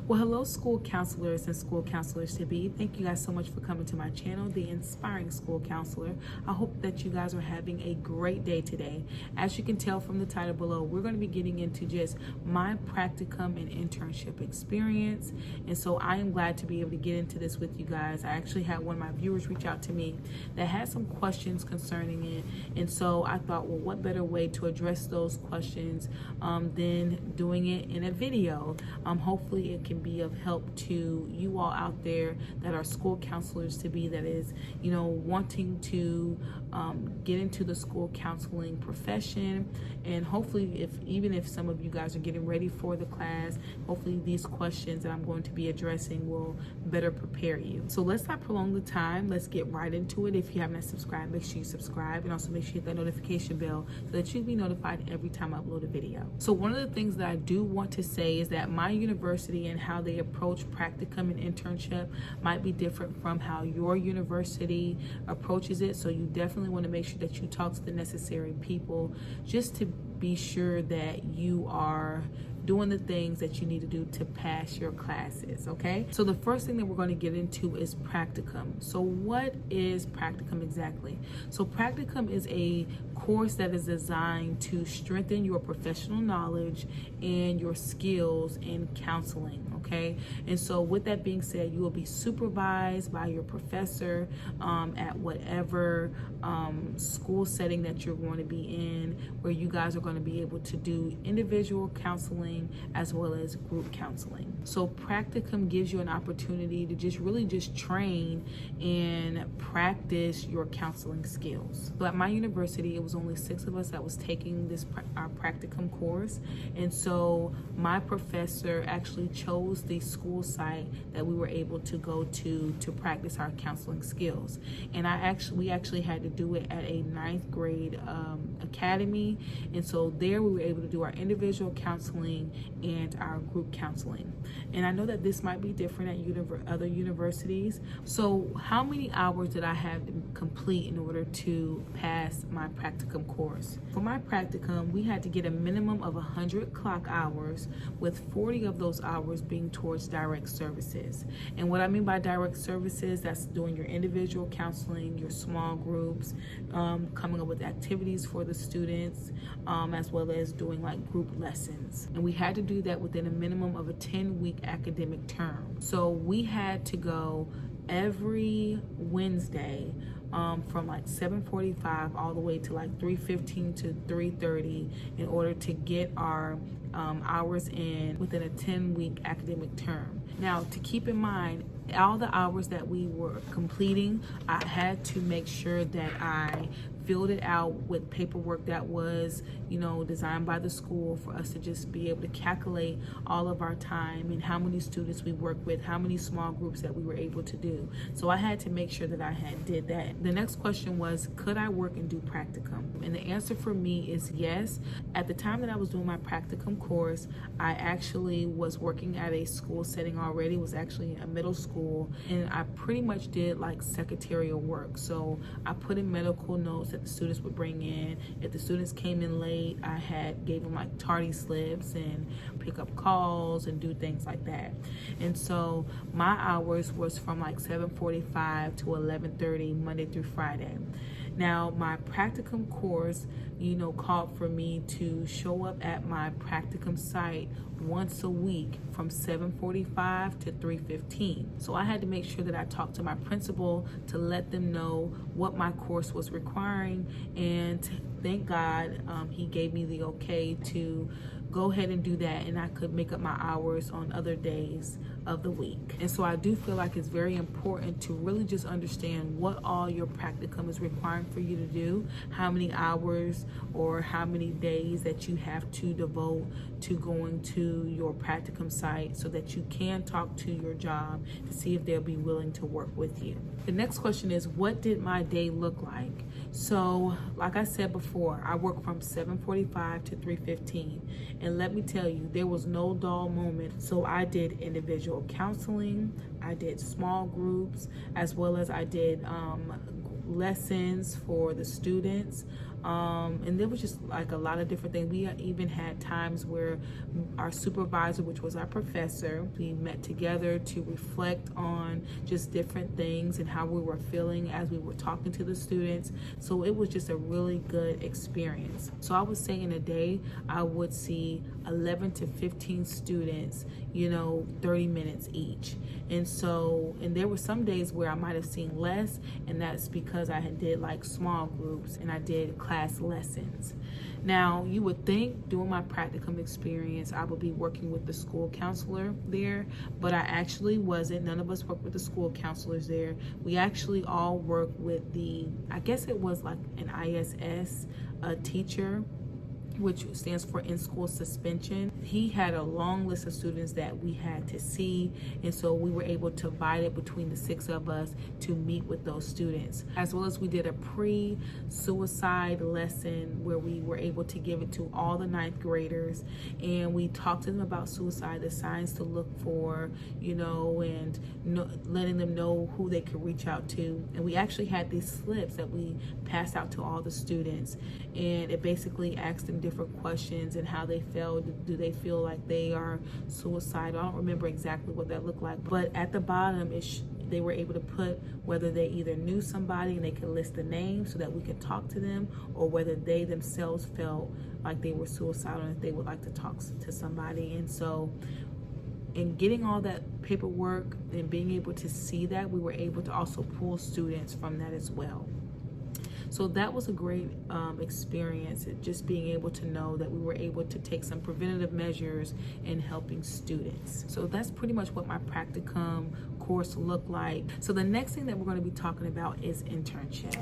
Well, hello, school counselors and school counselors to be. Thank you guys so much for coming to my channel, The Inspiring School Counselor. I hope that you guys are having a great day today. As you can tell from the title below, we're going to be getting into just my practicum and internship experience. And so I am glad to be able to get into this with you guys. I actually had one of my viewers reach out to me that had some questions concerning it. And so I thought, well, what better way to address those questions than doing it in a video? Hopefully it can be of help to you all out there that are school counselors to be, that is, wanting to get into the school counseling profession. And hopefully, even if some of you guys are getting ready for the class, hopefully these questions that I'm going to be addressing will better prepare you. So let's not prolong the time. Let's get right into it. If you haven't subscribed, make sure you subscribe, and also make sure you hit that notification bell so that you'll be notified every time I upload a video. So one of the things that I do want to say is that my university and how they approach practicum and internship might be different from how your university approaches it. So you definitely want to make sure that you talk to the necessary people just to be sure that you are doing the things that you need to do to pass your classes, okay? So the first thing that we're going to get into is practicum. So what is practicum exactly? So practicum is a course that is designed to strengthen your professional knowledge and your skills in counseling, okay? And so with that being said, you will be supervised by your professor at whatever school setting that you're going to be in, where you guys are going to be able to do individual counseling as well as group counseling. So practicum gives you an opportunity to just train and practice your counseling skills. So at my university, it was only 6 of us that was taking this our practicum course, and so my professor actually chose the school site that we were able to go to practice our counseling skills. And we actually had to do it at a 9th grade academy, and so there we were able to do our individual counseling and our group counseling. And I know that this might be different at other universities. So how many hours did I have to complete in order to pass my practicum course? For my practicum, we had to get a minimum of 100 clock hours, with 40 of those hours being towards direct services. And what I mean by direct services, that's doing your individual counseling, your small groups, coming up with activities for the students, as well as doing like group lessons. And we had to do that within a minimum of a 10-week academic term. So we had to go every Wednesday from like 7:45 all the way to like 3:15 to 3:30 in order to get our hours in within a 10-week academic term. Now, to keep in mind, all the hours that we were completing, I had to make sure that I filled it out with paperwork that was, designed by the school for us to just be able to calculate all of our time and how many students we work with, how many small groups that we were able to do. So I had to make sure that I did that. The next question was, could I work and do practicum? And the answer for me is yes. At the time that I was doing my practicum course, I actually was working at a school setting already. It was actually a middle school, and I pretty much did like secretarial work. So I put in medical notes that the students would bring in. If the students came in late, I gave them like tardy slips and pick up calls and do things like that. And so my hours was from like 7:45 to 11:30 Monday through Friday. Now, my practicum course, called for me to show up at my practicum site once a week from 7:45 to 3:15. So I had to make sure that I talked to my principal to let them know what my course was requiring, and thank God he gave me the okay to go ahead and do that, and I could make up my hours on other days of the week. And so I do feel like it's very important to really just understand what all your practicum is requiring for you to do, how many hours or how many days that you have to devote to going to your practicum site, so that you can talk to your job to see if they'll be willing to work with you. The next question is, what did my day look like? So, like I said before, I work from 7:45 to 3:15. And let me tell you, there was no dull moment. So I did individual counseling, I did small groups, as well as I did lessons for the students. And there was just like a lot of different things. We even had times where our supervisor, which was our professor, we met together to reflect on just different things and how we were feeling as we were talking to the students. So it was just a really good experience. So I would say in a day, I would see 11 to 15 students, 30 minutes each. And there were some days where I might have seen less, and that's because I had did like small groups and I did class lessons. Now, you would think during my practicum experience, I would be working with the school counselor there, but I actually wasn't. None of us worked with the school counselors there. We actually all worked with I guess it was like an ISS teacher, which stands for in-school suspension. He had a long list of students that we had to see, and so we were able to divide it between the 6 of us to meet with those students. As well as we did a pre-suicide lesson where we were able to give it to all the 9th graders, and we talked to them about suicide, the signs to look for, and letting them know who they could reach out to. And we actually had these slips that we passed out to all the students, and it basically asked them different questions and how they felt. Do they feel like they are suicidal? I don't remember exactly what that looked like, but at the bottom they were able to put whether they either knew somebody and they could list the name so that we could talk to them, or whether they themselves felt like they were suicidal and if they would like to talk to somebody. And so in getting all that paperwork and being able to see that, we were able to also pull students from that as well. So that was a great experience, just being able to know that we were able to take some preventative measures in helping students. So that's pretty much what my practicum course looked like. So the next thing that we're going to be talking about is internship.